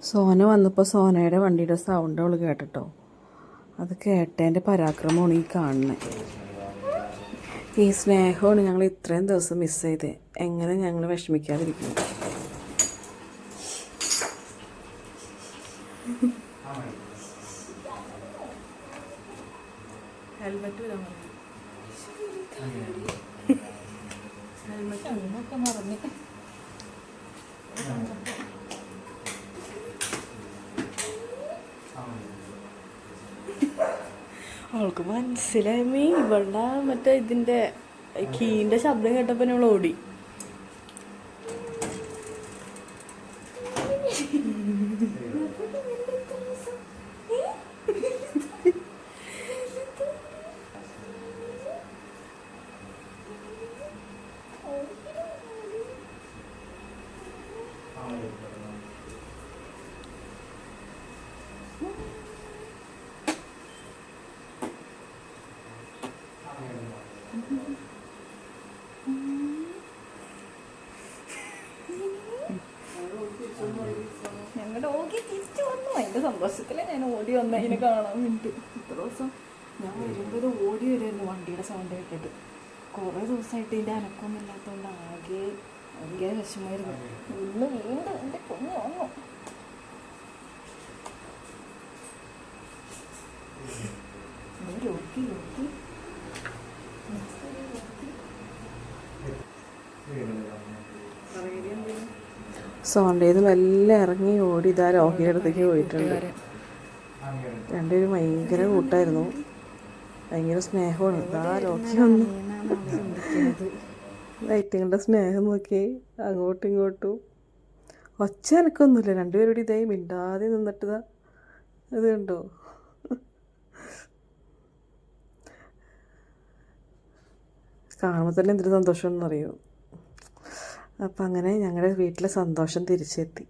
സോന വന്നപ്പോൾ സോനയുടെ വണ്ടിയുടെ സൗണ്ട് അവൾ കേട്ടോ. അത് കേട്ടതിൻ്റെ പരാക്രമമാണ് ഈ കാണുന്നത്. ഈ സ്നേഹമാണ് ഞങ്ങൾ ഇത്രയും ദിവസം മിസ് ചെയ്ത്. എങ്ങനെ ഞങ്ങൾ വിഷമിക്കാതിരിക്കുന്നു. ഹെൽമെറ്റ് വരാൻ പറഞ്ഞു. ഹെൽമെറ്റ് മറന്നു. അവൾക്ക് മനസ്സിലായി ഇവളുടെ മറ്റേ ഇതിൻ്റെ കീൻ്റെ ശബ്ദം കേട്ടപ്പോൾ നമ്മൾ ഓടി. ഞങ്ങളുടെ ഓടി തിരിച്ചു വന്നു. അതിൻ്റെ സന്തോഷത്തിൽ ഞാൻ ഓടി വന്നതിനെ കാണാൻ വേണ്ടി. ഇത്ര ദിവസം ഞാൻ വരുമ്പോൾ ഓടി വരുമായിരുന്നു വണ്ടിയുടെ സൗണ്ട് കേട്ടിട്ട്. കുറേ ദിവസമായിട്ട് ഇതിൻ്റെ അനക്കമൊന്നും ഇല്ലാത്തതുകൊണ്ട് ആകെ ഭയങ്കര വിഷമമായിരുന്നു. ഇന്ന് വീണ്ടും എൻ്റെ കുഞ്ഞ് വന്നു. രോക്കി രോക്കി സോണ്ടേന്ന് മെല്ലെ ഇറങ്ങി ഓടി ഇതാ രോഹിയുടെ അടുത്തേക്ക് പോയിട്ടുണ്ട്. രണ്ടുപേരും ഭയങ്കര കൂട്ടായിരുന്നു, ഭയങ്കര സ്നേഹമാണ്. ഇതാ രോഹി വന്നു. ലൈറ്റുകളുടെ സ്നേഹം നോക്കി അങ്ങോട്ടും ഇങ്ങോട്ടും ഒച്ച എനക്കൊന്നുമില്ല. രണ്ടുപേരോട് ഇതായി മിണ്ടാതെ നിന്നിട്ടതാ. ഇത് കണ്ടോ? കാണുമ്പോൾ തന്നെ എന്തൊരു സന്തോഷമെന്നറിയോ. അപ്പം അങ്ങനെ ഞങ്ങളുടെ വീട്ടിലെ സന്തോഷം തിരിച്ചെത്തി.